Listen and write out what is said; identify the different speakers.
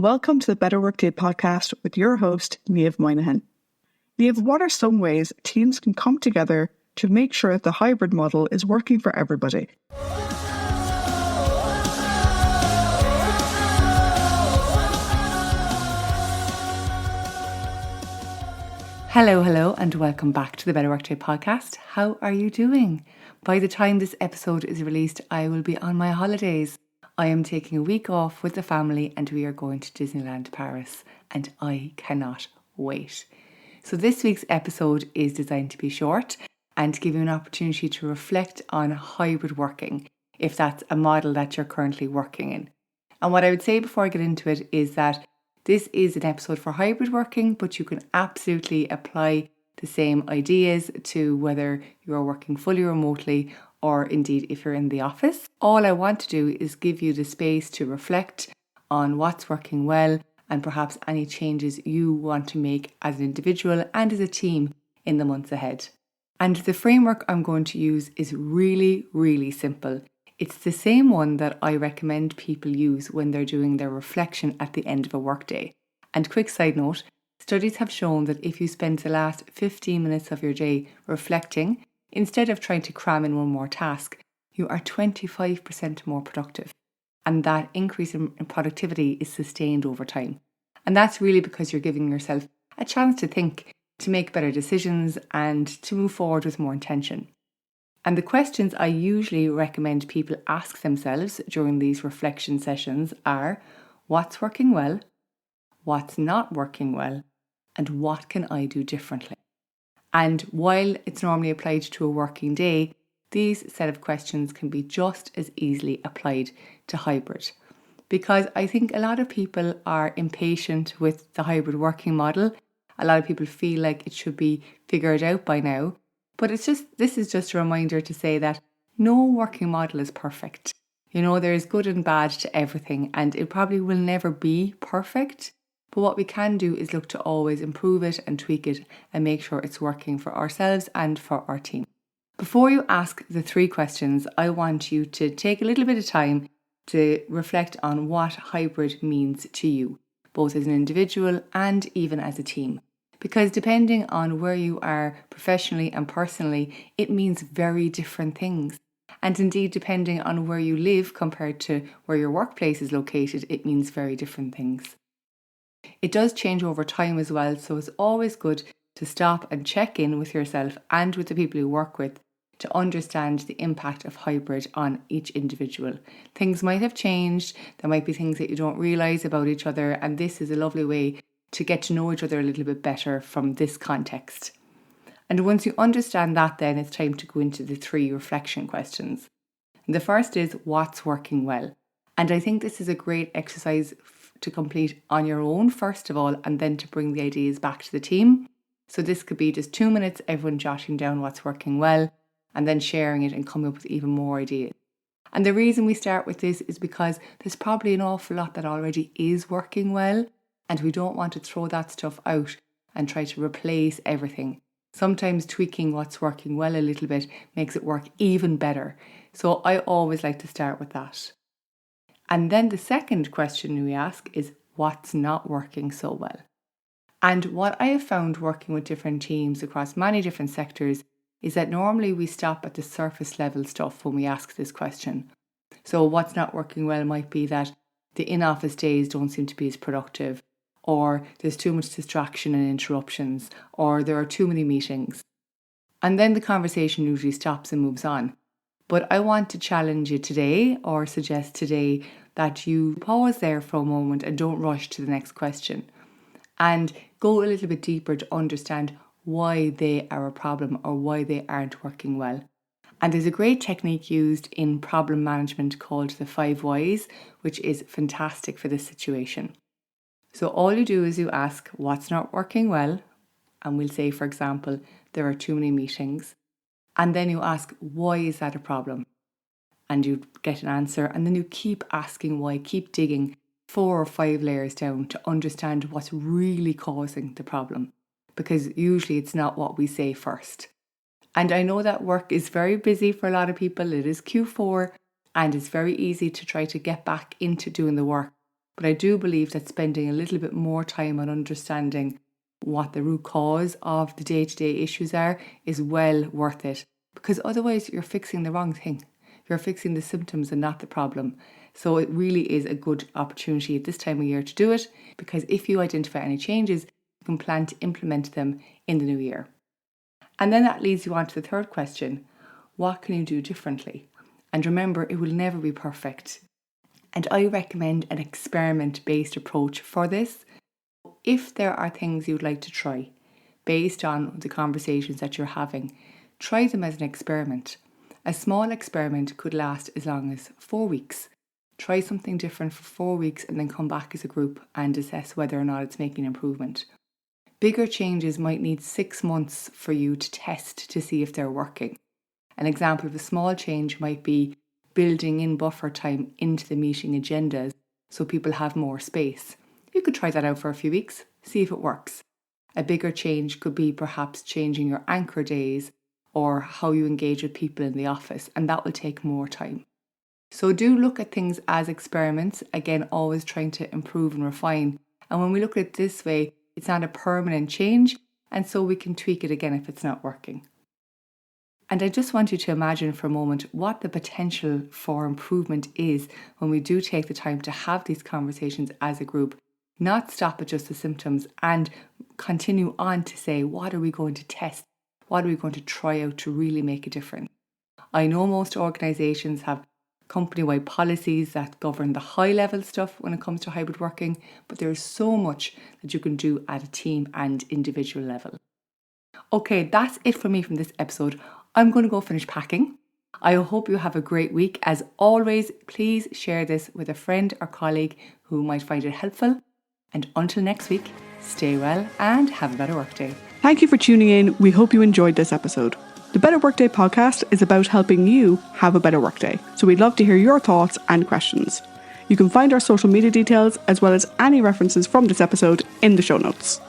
Speaker 1: welcome to the Better Workday Podcast with your host, Niamh Moynihan. Niamh, what are some ways teams can come together to make sure that the hybrid model is working for everybody?
Speaker 2: Hello, and welcome back to the Better Workday Podcast. How are you doing? By the time this episode is released, I will be on my holidays. I am taking a week off with the family and we are going to Disneyland Paris, and I cannot wait. So this week's episode is designed to be short and to give you an opportunity to reflect on hybrid working, if that's a model that you're currently working in. And what I would say before I get into it is that this is an episode for hybrid working, but you can absolutely apply the same ideas to whether you're working fully remotely or indeed if you're in the office. All I want to do is give you the space to reflect on what's working well and perhaps any changes you want to make as an individual and as a team in the months ahead. And the framework I'm going to use is really, really simple. It's the same one that I recommend people use when they're doing their reflection at the end of a workday. And quick side note, studies have shown that if you spend the last 15 minutes of your day reflecting, instead of trying to cram in one more task, you are 25% more productive. And that increase in productivity is sustained over time. And that's really because you're giving yourself a chance to think, to make better decisions, and to move forward with more intention. And the questions I usually recommend people ask themselves during these reflection sessions are: what's working well? What's not working well? And what can I do differently? And while it's normally applied to a working day, these set of questions can be just as easily applied to hybrid. Because I think a lot of people are impatient with the hybrid working model. A lot of people feel like it should be figured out by now. But this is just a reminder to say that no working model is perfect. You know, there is good and bad to everything, and it probably will never be perfect. But what we can do is look to always improve it and tweak it and make sure it's working for ourselves and for our team. Before you ask the 3 questions, I want you to take a little bit of time to reflect on what hybrid means to you, both as an individual and even as a team. Because depending on where you are professionally and personally, it means very different things. And indeed, depending on where you live compared to where your workplace is located, it means very different things. It does change over time as well, so it's always good to stop and check in with yourself and with the people you work with to understand the impact of hybrid on each individual. Things might have changed, there might be things that you don't realise about each other, and this is a lovely way to get to know each other a little bit better from this context. And once you understand that, then it's time to go into the 3 reflection questions. And the first is, what's working well? And I think this is a great exercise to complete on your own, first of all, and then to bring the ideas back to the team. So this could be just 2 minutes, everyone jotting down what's working well, and then sharing it and coming up with even more ideas. And the reason we start with this is because there's probably an awful lot that already is working well, and we don't want to throw that stuff out and try to replace everything. Sometimes tweaking what's working well a little bit makes it work even better. So I always like to start with that. And then the second question we ask is, what's not working so well? And what I have found working with different teams across many different sectors is that normally we stop at the surface level stuff when we ask this question. So what's not working well might be that the in-office days don't seem to be as productive, or there's too much distraction and interruptions, or there are too many meetings. And then the conversation usually stops and moves on. But I want to challenge you today, or suggest today, that you pause there for a moment and don't rush to the next question. And go a little bit deeper to understand why they are a problem or why they aren't working well. And there's a great technique used in problem management called the 5 whys, which is fantastic for this situation. So all you do is you ask what's not working well, and we'll say, for example, there are too many meetings. And then you ask, why is that a problem? And you get an answer, and then you keep asking why, keep digging 4 or 5 layers down to understand what's really causing the problem. Because usually it's not what we say first. And I know that work is very busy for a lot of people. It is Q4 and it's very easy to try to get back into doing the work. But I do believe that spending a little bit more time on understanding what the root cause of the day-to-day issues are is well worth it, because otherwise you're fixing the wrong thing. You're fixing the symptoms and not the problem. So it really is a good opportunity at this time of year to do it, because if you identify any changes, you can plan to implement them in the new year. And then that leads you on to the third question. What can you do differently? And remember, it will never be perfect. And I recommend an experiment-based approach for this. If there are things you'd like to try based on the conversations that you're having, try them as an experiment. A small experiment could last as long as 4 weeks. Try something different for 4 weeks and then come back as a group and assess whether or not it's making improvement. Bigger changes might need 6 months for you to test to see if they're working. An example of a small change might be building in buffer time into the meeting agendas so people have more space. You could try that out for a few weeks, see if it works. A bigger change could be perhaps changing your anchor days or how you engage with people in the office, and that will take more time. So do look at things as experiments, again, always trying to improve and refine. And when we look at it this way, it's not a permanent change, and so we can tweak it again if it's not working. And I just want you to imagine for a moment what the potential for improvement is when we do take the time to have these conversations as a group, not stop at just the symptoms and continue on to say, what are we going to test? What are we going to try out to really make a difference? I know most organisations have company-wide policies that govern the high-level stuff when it comes to hybrid working, but there is so much that you can do at a team and individual level. Okay, that's it for me from this episode. I'm going to go finish packing. I hope you have a great week. As always, please share this with a friend or colleague who might find it helpful. And until next week, stay well and have a better workday.
Speaker 1: Thank you for tuning in. We hope you enjoyed this episode. The Better Workday podcast is about helping you have a better workday. So we'd love to hear your thoughts and questions. You can find our social media details as well as any references from this episode in the show notes.